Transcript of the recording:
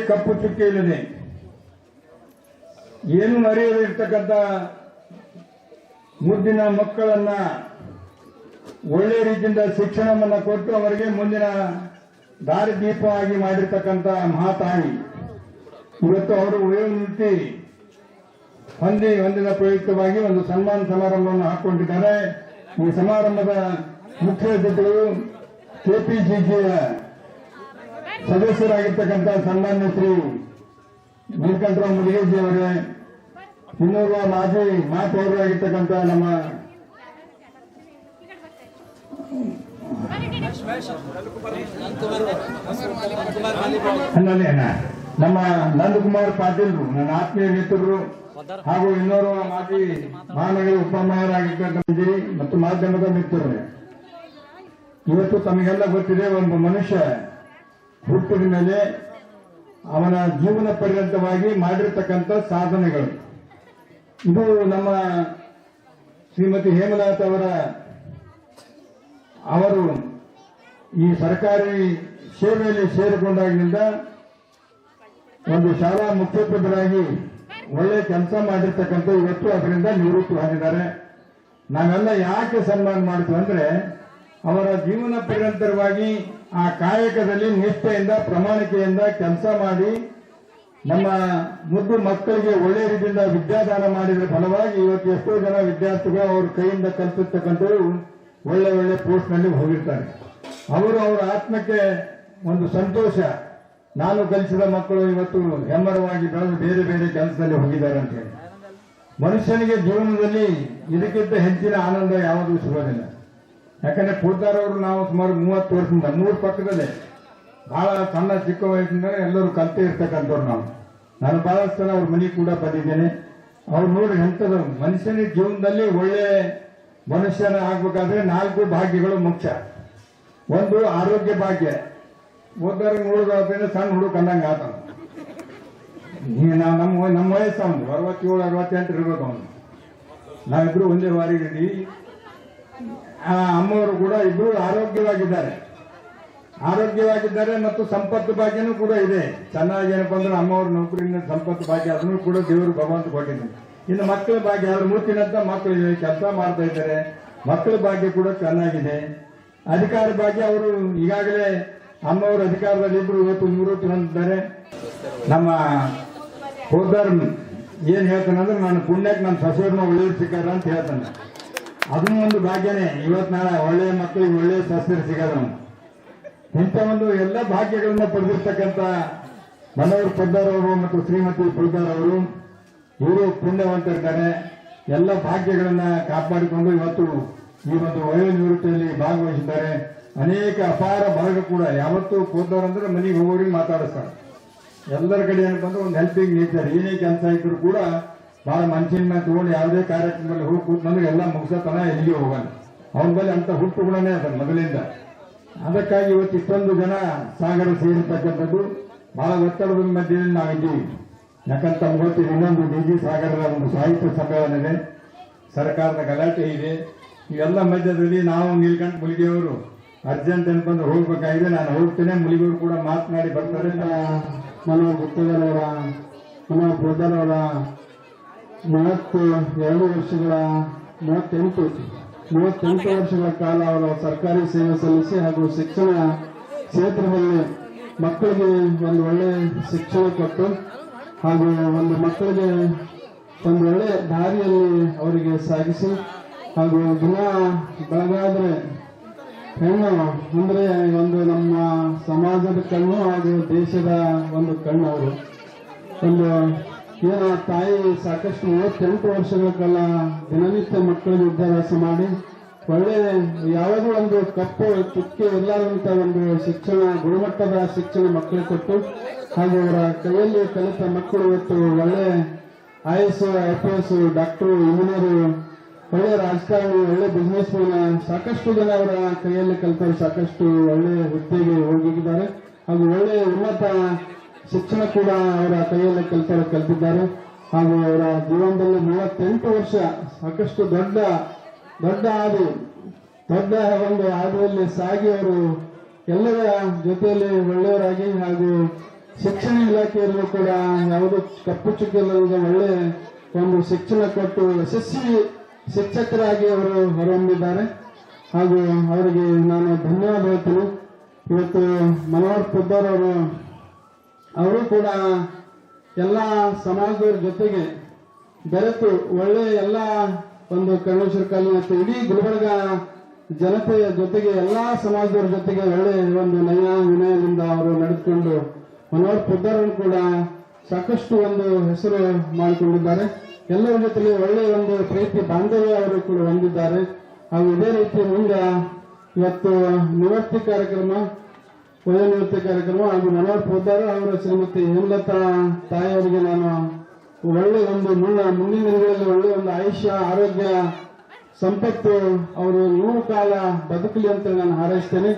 ಕಪ್ಪು ಚುಕ್ಕೆ ಇಲ್ಲದೆ ಏನು ಅರಿಯದಿರ್ತಕ್ಕಂಥ ಮುದ್ದಿನ ಮಕ್ಕಳನ್ನ ಒಳ್ಳೆ ರೀತಿಯಿಂದ ಶಿಕ್ಷಣವನ್ನು ಕೊಟ್ಟು ಅವರಿಗೆ ಮುಂದಿನ ದಾರಿದೀಪವಾಗಿ ಮಾಡಿರ್ತಕ್ಕಂಥ ಮಹಾತಾಯಿ ಇವತ್ತು ಅವರು ವಯೋನಿವೃತ್ತಿ ಹೊಂದಿದ ಪ್ರಯುಕ್ತವಾಗಿ ಒಂದು ಸನ್ಮಾನ ಸಮಾರಂಭವನ್ನು ಹಾಕೊಂಡಿದ್ದಾರೆ. ಈ ಸಮಾರಂಭದ ಮುಖ್ಯ ಅತಿಥಿಗಳು ಕೆಪಿಸಿಸಿಯ ಸದಸ್ಯರಾಗಿರ್ತಕ್ಕಂಥ ಸನ್ಮಾನ್ಯ ಶ್ರೀ ನೀಲಕಂಠರಾವ್ ಮುಡಿಗೇಜಿ ಅವರೇ, ಇನ್ನೋರ್ವ ಮಾಜಿ ಮಾತವರಾಗಿರ್ತಕ್ಕಂಥ ನಮ್ಮ ನಮ್ಮ ನಂದಕುಮಾರ್ ಪಾಟೀಲ್ ನನ್ನ ಆತ್ಮೀಯ ಮಿತ್ರರು ಹಾಗೂ ಇನ್ನೋರ್ವ ಮಾಜಿ ಮಹಾನಗರ ಉಪಮೇಯರಾಗಿರ್ತಕ್ಕಂಥ ಮತ್ತು ಮಾಧ್ಯಮದ ಮಿತ್ರರು. ಇವತ್ತು ತಮಗೆಲ್ಲ ಗೊತ್ತಿದೆ, ಒಬ್ಬ ಮನುಷ್ಯ ಹುಟ್ಟಿದ ಮೇಲೆ ಅವನ ಜೀವನ ಪರ್ಯಂತವಾಗಿ ಮಾಡಿರ್ತಕ್ಕಂಥ ಸಾಧನೆಗಳು. ಇದು ನಮ್ಮ ಶ್ರೀಮತಿ ಹೇಮಲತಾ ಅವರು ಈ ಸರ್ಕಾರಿ ಸೇವೆಯಲ್ಲಿ ಸೇರಿಕೊಂಡಾಗಿನಿಂದ ಒಂದು ಶಾಲಾ ಮುಖ್ಯೋಪಾಧ್ಯಾಯರಾಗಿ ಒಳ್ಳೆ ಕೆಲಸ ಮಾಡಿರ್ತಕ್ಕಂಥ ಇವತ್ತು ಅದರಿಂದ ನಿವೃತ್ತಿ ಹೊಂದಿದ್ದಾರೆ. ನಾವೆಲ್ಲ ಯಾಕೆ ಸನ್ಮಾನ ಮಾಡ್ತೀವಿ ಅಂದ್ರೆ ಅವರ ಜೀವನ ಪರ್ಯಂತರವಾಗಿ ಆ ಕಾಯಕದಲ್ಲಿ ನಿಷ್ಠೆಯಿಂದ ಪ್ರಾಮಾಣಿಕೆಯಿಂದ ಕೆಲಸ ಮಾಡಿ ನಮ್ಮ ಮುದ್ದು ಮಕ್ಕಳಿಗೆ ಒಳ್ಳೆ ರೀತಿಯಿಂದ ವಿದ್ಯಾದಾನ ಮಾಡಿದ ಫಲವಾಗಿ ಇವತ್ತು ಎಷ್ಟೋ ಜನ ವಿದ್ಯಾರ್ಥಿಗಳು ಅವ್ರ ಕೈಯಿಂದ ಕಲ್ಪಿಸ್ತಕ್ಕಂಥವ್ರು ಒಳ್ಳೆ ಒಳ್ಳೆ ಪೋಸ್ಟ್ ನಲ್ಲಿ ಹೋಗಿರ್ತಾರೆ. ಅವರು ಅವರ ಆತ್ಮಕ್ಕೆ ಒಂದು ಸಂತೋಷ, ನಾನು ಕಲಿಸಿದ ಮಕ್ಕಳು ಇವತ್ತು ಹೆಮ್ಮರವಾಗಿ ಬೆಳೆದು ಬೇರೆ ಬೇರೆ ಕೆಲಸದಲ್ಲಿ ಹೋಗಿದ್ದಾರೆ ಅಂತ ಹೇಳಿ. ಮನುಷ್ಯನಿಗೆ ಜೀವನದಲ್ಲಿ ಇದಕ್ಕಿಂತ ಹೆಚ್ಚಿನ ಆನಂದ ಯಾವುದೂ ಸಿಗೋದಿಲ್ಲ. ಯಾಕಂದ್ರೆ ಪೂರ್ತಾರವರು ನಾವು ಸುಮಾರು 30 ವರ್ಷದಿಂದ 3 ಪಕ್ಕದಲ್ಲೇ ಬಹಳ ಸಣ್ಣ ಚಿಕ್ಕ ವಯಸ್ಸಿಂದ ಎಲ್ಲರೂ ಕಲ್ತೇ ಇರ್ತಕ್ಕಂಥವ್ರು ನಾನು ಬಹಳಷ್ಟು ಸಲ ಅವ್ರ ಮನೆಗೆ ಕೂಡ ಬಂದಿದ್ದೇನೆ. ಅವ್ರು ನೋಡಿ ಎಂಥದ್ದು ಮನುಷ್ಯನ ಜೀವನದಲ್ಲಿ ಒಳ್ಳೆ ಮನುಷ್ಯನ ಆಗ್ಬೇಕಾದ್ರೆ 4 ಭಾಗ್ಯಗಳು ಮುಖ್ಯ. ಒಂದು ಆರೋಗ್ಯ ಭಾಗ್ಯ. ಓದಾರ ನೋಡೋದಾದ್ರೆ ಸಣ್ಣ ಹುಡುಗ ಅಂದಂಗೆ ಆತ. ನಮ್ಮ ವಯಸ್ಸು ಅವನು 67 68 ಇರ್ಬೇಕು ಅವನು. ನಾವಿಬ್ರು ಒಂದೇ ವಾರಿಗಿದ್ದೀವಿ. ಅಮ್ಮವರು ಕೂಡ ಇಬ್ರು ಆರೋಗ್ಯವಾಗಿದ್ದಾರೆ ಮತ್ತು ಸಂಪತ್ತು ಭಾಗ್ಯನೂ ಕೂಡ ಇದೆ. ಚೆನ್ನಾಗಿ ಏನಪ್ಪಾ ಅಂದ್ರೆ ಅಮ್ಮವ್ರ ನೌಕರಿಯಿಂದ ಸಂಪತ್ತು ಭಾಗ್ಯ ಅದನ್ನು ಕೂಡ ದೇವರು ಭಗವಂತ ಕೊಟ್ಟಿದ್ದಾನೆ. ಇನ್ನು ಮಕ್ಕಳ ಭಾಗ್ಯ ಅವ್ರ ಮೂತಿನಂತ ಮಕ್ಕಳು ಕೆಲಸ ಮಾಡ್ತಾ ಇದ್ದಾರೆ, ಮಕ್ಕಳ ಭಾಗ್ಯ ಕೂಡ ಚೆನ್ನಾಗಿದೆ. ಅಧಿಕಾರ ಭಾಗ್ಯ ಅವರು ಈಗಾಗಲೇ ಅಮ್ಮವ್ರ ಅಧಿಕಾರದಲ್ಲಿ ಇಬ್ರು ಇವತ್ತು ನಿವೃತ್ತಿ ಹೊಂದಿದ್ದಾರೆ. ನಮ್ಮ ಹೋದಾರ್ ಏನ್ ಹೇಳ್ತಾನಂದ್ರೆ ನಾನು ಪುಣ್ಯಕ್ಕೆ ನನ್ನ ಸೊಸೆಯವ್ರನ್ನ ಒಳ್ಳೆಯವ್ರು ಸಿಕ್ಕಾರ ಅಂತ ಹೇಳ್ತಾನೆ. ಅದನ್ನು ಒಂದು ಭಾಗ್ಯನೇ. ಇವತ್ತು ನಾಳೆ ಒಳ್ಳೆಯ ಮಕ್ಕಳಿಗೆ ಒಳ್ಳೆಯ ಸಸ್ಯರು ಸಿಗೋದು. ಇಂಥ ಒಂದು ಎಲ್ಲ ಭಾಗ್ಯಗಳನ್ನ ಪಡೆದಿರ್ತಕ್ಕಂಥ ಮನೋಹರ್ ಪದ್ದಾರ್ ಅವರು ಮತ್ತು ಶ್ರೀಮತಿ ಪದ್ದಾರ್ ಅವರು ಇವರು ಪುಣ್ಯವಂತರಿದ್ದಾರೆ. ಎಲ್ಲ ಭಾಗ್ಯಗಳನ್ನ ಕಾಪಾಡಿಕೊಂಡು ಇವತ್ತು ಈ ಒಂದು ವಯೋನಿವೃತ್ತಿಯಲ್ಲಿ ಭಾಗವಹಿಸಿದ್ದಾರೆ. ಅನೇಕ ಅಪಾರ ಬಳಗ ಕೂಡ ಯಾವತ್ತೂ ಪದ್ದಾರ್ ಅಂದ್ರೆ ಮನೆಗೆ ಹೋಗೋರಿಗೆ ಮಾತಾಡಿಸ್ತಾರೆ. ಎಲ್ಲರ ಕಡೆ ಏನಪ್ಪ ಅಂದ್ರೆ ಒಂದು ಹೆಲ್ಪಿಂಗ್ ನೇಚರ್. ಏನೇ ಕೆಲಸ ಇದ್ರು ಕೂಡ ಬಹಳ ಮನುಷ್ಯನ ತಗೊಂಡು ಯಾವುದೇ ಕಾರ್ಯಕ್ರಮದಲ್ಲಿ ಹೋಗಿ ಕೂತ್ನಂದ್ರೆ ಎಲ್ಲ ಮುಗಿಸತನ ಎಲ್ಲಿಗೆ ಹೋಗಲ್ಲ. ಅವನ ಬಳಿ ಅಂತ ಹುಟ್ಟು ಗುಣನೇ ಅದ ಮೊದಲಿಂದ. ಅದಕ್ಕಾಗಿ ಇವತ್ತು ಇಷ್ಟೊಂದು ಜನ ಸಾಗರ ಸೇರಿರ್ತಕ್ಕಂಥದ್ದು ಬಹಳ ಒತ್ತಡದ ಮಧ್ಯದಲ್ಲಿ ನಾವಿದ್ದೀವಿ. ಯಾಕಂತ ತಮ್ಗೆ ಗೊತ್ತಿದೆ, ಇನ್ನೊಂದು ಡಿಜಿ ಸಾಗರದ ಒಂದು ಸಾಹಿತ್ಯ ಸಮ್ಮೇಳನ ಇದೆ, ಸರ್ಕಾರದ ಗಲಾಟೆ ಇದೆ. ಇವೆಲ್ಲ ಮಧ್ಯದಲ್ಲಿ ನಾವು ನೀಲಕಂಠ ಮುಲಿಗೆಯವರು ಅರ್ಜೆಂಟ್ ಅನ್ಕೊಂಡು ಹೋಗ್ಬೇಕಾಗಿದೆ. ನಾನು ಹೋಗ್ತೇನೆ, ಮುಲಿಗೆಯವರು ಕೂಡ ಮಾತನಾಡಿ ಬರ್ತಾರೆ. ಮನೋಹರ್ ಗುತ್ತೇದಾರ್ ಮನೋಹರ್ ಪದ್ದಾರ್ ಅವರ 38 ವರ್ಷಗಳ ಕಾಲ ಅವರು ಸರ್ಕಾರಿ ಸೇವೆ ಸಲ್ಲಿಸಿ ಹಾಗೂ ಶಿಕ್ಷಣ ಕ್ಷೇತ್ರದಲ್ಲಿ ಮಕ್ಕಳಿಗೆ ಒಂದು ಒಳ್ಳೆ ಶಿಕ್ಷಣ ಕೊಟ್ಟು ಹಾಗೂ ಒಂದು ಮಕ್ಕಳಿಗೆ ಒಂದು ಒಳ್ಳೆ ದಾರಿಯಲ್ಲಿ ಅವರಿಗೆ ಸಾಗಿಸಿ ಹಾಗೂ ದಿನ ಬೆಳಗಾದ್ರೆ ಹೆಣ್ಣು ಅಂದ್ರೆ ಒಂದು ನಮ್ಮ ಸಮಾಜದ ಕಣ್ಣು ಹಾಗೂ ದೇಶದ ಒಂದು ಕಣ್ಣು. ಅವರು ಒಂದು ಏನೋ ತಾಯಿ ಸಾಕಷ್ಟು 38 ವರ್ಷಗಳ ಕಾಲ ದಿನನಿತ್ಯ ಮಕ್ಕಳಿಗೆ ವಿದ್ಯಾಭ್ಯಾಸ ಮಾಡಿ ಒಳ್ಳೆ ಯಾವುದೋ ಒಂದು ಕಪ್ಪು ಚುಕ್ಕೆ ಇರಲಾರಂತ ಒಂದು ಶಿಕ್ಷಣ, ಗುಣಮಟ್ಟದ ಶಿಕ್ಷಣ ಮಕ್ಕಳಿಗೆ ಕೊಟ್ಟು ಹಾಗೂ ಅವರ ಕೈಯಲ್ಲಿ ಕಲಿತ ಮಕ್ಕಳು ಇವತ್ತು ಒಳ್ಳೆ IAS, IPS, ಡಾಕ್ಟರ್, ಇಂಜಿನಿಯರ್, ಒಳ್ಳೆ ರಾಜಕಾರಣಿ, ಒಳ್ಳೆ ಬಿಸ್ನೆಸ್ ಮ್ಯಾನ್, ಸಾಕಷ್ಟು ಜನ ಅವರ ಕೈಯಲ್ಲಿ ಕಲಿತವರು ಸಾಕಷ್ಟು ಒಳ್ಳೆ ಹುದ್ದೆಗೆ ಹೋಗಿದ್ದಾರೆ ಹಾಗೂ ಒಳ್ಳೆ ಉನ್ನತ ಶಿಕ್ಷಣ ಕೂಡ ಅವರ ಕೈಯಲ್ಲಿ ಕಲಿತಿದ್ದಾರೆ. ಹಾಗೂ ಅವರ ಜೀವನದಲ್ಲಿ 38 ವರ್ಷ ಸಾಕಷ್ಟು ದೊಡ್ಡ ಒಂದು ಹಾದಿಯಲ್ಲಿ ಸಾಗಿ ಅವರು ಎಲ್ಲರ ಜೊತೆಯಲ್ಲಿ ಒಳ್ಳೆಯವರಾಗಿ ಹಾಗೂ ಶಿಕ್ಷಣ ಇಲಾಖೆಯಲ್ಲೂ ಕೂಡ ಯಾವುದೋ ಕಪ್ಪು ಚುಕ್ಕಿಲ್ಲದ ಒಳ್ಳೆ ಒಂದು ಶಿಕ್ಷಣ ಕೊಟ್ಟು ಯಶಸ್ವಿ ಶಿಕ್ಷಕರಾಗಿ ಅವರು ಹೊರಹೊಮ್ಮಿದ್ದಾರೆ. ಹಾಗೂ ಅವರಿಗೆ ನಾನು ಧನ್ಯವಾದ ಹೇಳ್ತೀನಿ. ಇವತ್ತು ಮನೋಹರ್ ಪೊದ್ದಾರ್ ಅವರು ಕೂಡ ಎಲ್ಲ ಸಮಾಜದವ್ರ ಜೊತೆಗೆ ಬೆರೆತು ಒಳ್ಳೆ ಎಲ್ಲ ಒಂದು ಕರ್ಣೇಶ್ವರ ಕಾಲನಿ ಮತ್ತು ಇಡೀ ಗುಲ್ಬರ್ಗ ಜನತೆಯ ಜೊತೆಗೆ ಎಲ್ಲಾ ಸಮಾಜದವರ ಜೊತೆಗೆ ಒಳ್ಳೆ ಒಂದು ನಯ ವಿನಯದಿಂದ ಅವರು ನಡೆದುಕೊಂಡು ಮನೋಹರ್ ಪೊದ್ದಾರ್ ಕೂಡ ಸಾಕಷ್ಟು ಒಂದು ಹೆಸರು ಮಾಡಿಕೊಂಡಿದ್ದಾರೆ. ಎಲ್ಲರ ಜೊತೆಗೆ ಒಳ್ಳೆಯ ಒಂದು ಪ್ರೀತಿ ಬಾಂಧವ್ಯ ಅವರು ಕೂಡ ಹೊಂದಿದ್ದಾರೆ. ಹಾಗೂ ಇದೇ ರೀತಿ ಮುಂದೆ ಇವತ್ತು ನಿವೃತ್ತಿ ಕಾರ್ಯಕ್ರಮ, ವಯೋನಿವೃತ್ತಿ ಕಾರ್ಯಕ್ರಮ ಹಾಗೂ ಮನೋಹರ್ ಪೊದ್ದಾರ್ ಅವರ ಶ್ರೀಮತಿ ಹೇಮಲತಾ ತಾಯಿಯವರಿಗೆ ನಾನು ಒಳ್ಳೆ ಒಂದು ಮುಂದಿನ ದಿನಗಳಲ್ಲಿ ಒಳ್ಳೆ ಒಂದು ಆಯುಷ್ಯ, ಆರೋಗ್ಯ, ಸಂಪತ್ತು ಅವರು 100 ಕಾಲ ಬದುಕಲಿ ಅಂತ ನಾನು ಹಾರೈಸ್ತೇನೆ.